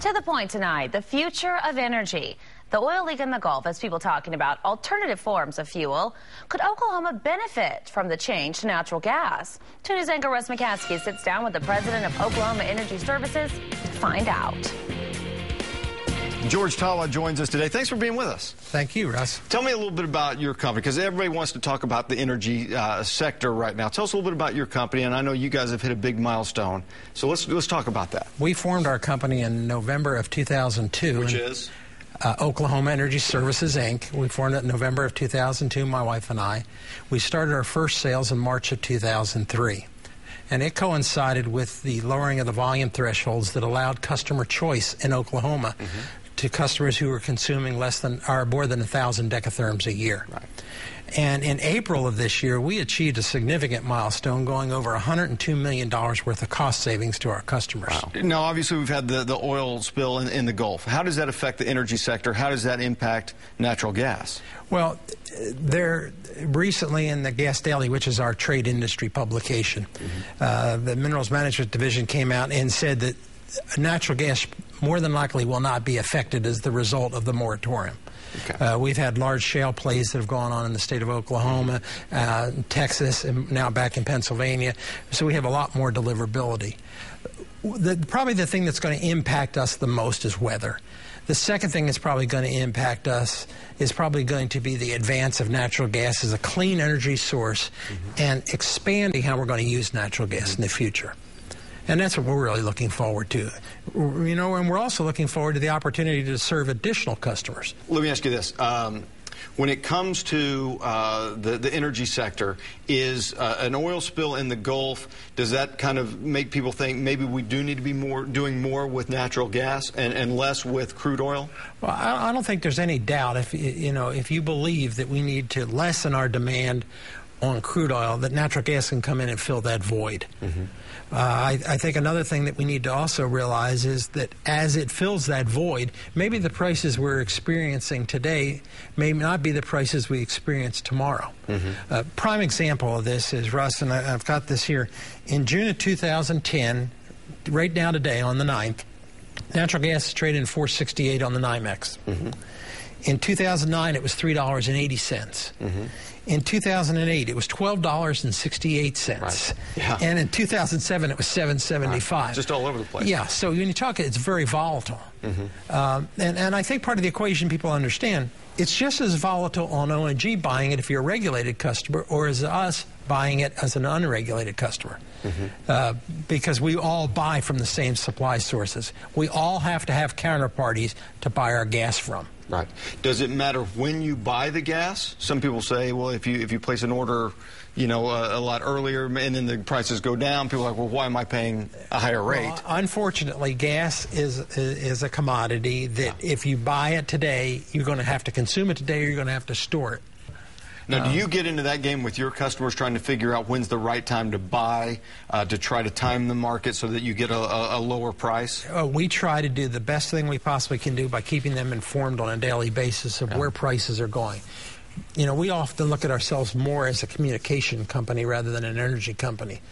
To the point tonight, the future of energy. The oil leak in the Gulf has people talking about alternative forms of fuel. Could Oklahoma benefit from the change to natural gas? 2 News anchor Russ McCaskey sits down with the president of Oklahoma Energy Services to find out. George Tawa joins us today. Thanks for being with us. Thank you, Russ. Tell me a little bit about your company, because everybody wants to talk about the energy sector right now. Tell us a little bit about your company, and I know you guys have hit a big milestone. So let's talk about that. We formed our company in November of 2002. Which is? Oklahoma Energy Services, Inc. We formed it in November of 2002, my wife and I. We started our first sales in March of 2003. And it coincided with the lowering of the volume thresholds that allowed customer choice in Oklahoma to customers who were consuming less than or more than 1,000 decatherms a year. Right. And in April of this year, we achieved a significant milestone, going over $102 million worth of cost savings to our customers. Wow. Now, obviously, we've had the oil spill in the Gulf. How does that affect the energy sector? How does that impact natural gas? Well, there recently in the Gas Daily, which is our trade industry publication, the Minerals Management Division came out and said that natural gas more than likely will not be affected as the result of the moratorium. Okay. We've had large shale plays that have gone on in the state of Oklahoma, Texas, and now back in Pennsylvania. So we have a lot more deliverability. Probably the thing that's going to impact us the most is weather. The second thing that's probably going to impact us is probably going to be the advance of natural gas as a clean energy source and expanding how we're going to use natural gas in the future. And that's what we're really looking forward to. You know, and we're also looking forward to the opportunity to serve additional customers. Let me ask you this. When it comes to the energy sector, is an oil spill in the Gulf, does that kind of make people think maybe we do need to be doing more with natural gas and less with crude oil? Well, I don't think there's any doubt if you believe that we need to lessen our demand on crude oil, that natural gas can come in and fill that void. I think another thing that we need to also realize is that as it fills that void, maybe the prices we're experiencing today may not be the prices we experience tomorrow. A prime example of this is, Russ, and I've got this here, in June of 2010, right now today on the 9th, natural gas is traded in $4.68 on the NYMEX. In 2009, it was $3.80. In 2008, it was $12.68. Right. Yeah. And in 2007, it was $7.75. Right. Just all over the place. Yeah, so when you talk, it's very volatile. And I think part of the equation people understand, it's just as volatile on ONG buying it if you're a regulated customer or as us buying it as an unregulated customer. Because we all buy from the same supply sources. We all have to have counterparties to buy our gas from. Right. Does it matter when you buy the gas? Some people say, well, if you place an order, you know, a lot earlier and then the prices go down, people are like, well, why am I paying a higher rate? Well, unfortunately, gas is a commodity that if you buy it today, you're going to have to consume it today or you're going to have to store it. Now, do you get into that game with your customers trying to figure out when's the right time to buy, to try to time the market so that you get a lower price? We try to do the best thing we possibly can do by keeping them informed on a daily basis of where prices are going. You know, we often look at ourselves more as a communication company rather than an energy company.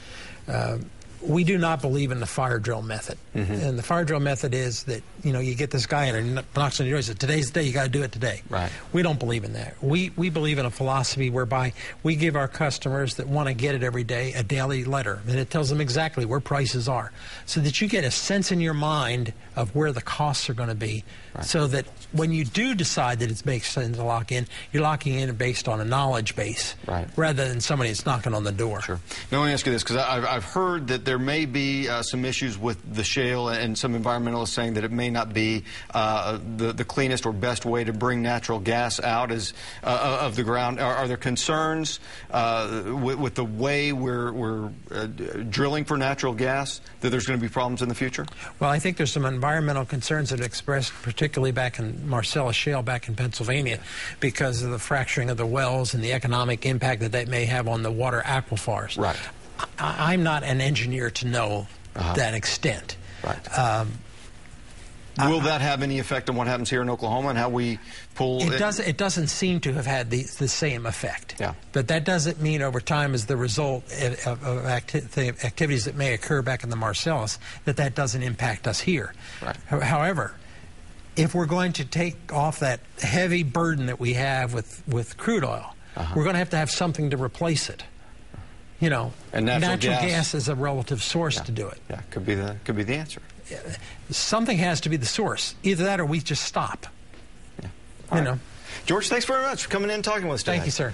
We do not believe in the fire drill method. And the fire drill method is that, you know, you get this guy in and knocks on your door and says, today's the day, you got to do it today. Right. We don't believe in that. We believe in a philosophy whereby we give our customers that want to get it every day a daily letter. And it tells them exactly where prices are so that you get a sense in your mind of where the costs are going to be. Right. So that when you do decide that it makes sense to lock in, you're locking in based on a knowledge base rather than somebody that's knocking on the door. Sure. Now, let me ask you this, because I've heard that there may be some issues with the shale and some environmentalists saying that it may not be the cleanest or best way to bring natural gas out of the ground. Are there concerns with the way we're drilling for natural gas that there's going to be problems in the future? Well, I think there's some environmental concerns that are expressed particularly back in Marcellus Shale back in Pennsylvania because of the fracturing of the wells and the economic impact that that may have on the water aquifers. Right. I'm not an engineer to know that extent. Right. Will that have any effect on what happens here in Oklahoma and how we pull it? It doesn't seem to have had the same effect. Yeah. But that doesn't mean over time, as the result of activities that may occur back in the Marcellus, that doesn't impact us here. Right. However, if we're going to take off that heavy burden that we have with crude oil, we're going to have something to replace it. You know, and natural gas is a relative source to do it. Yeah, could be the answer. Something has to be the source. Either that or we just stop. Yeah. You know. George, thanks very much for coming in and talking with us today. Thank you, sir.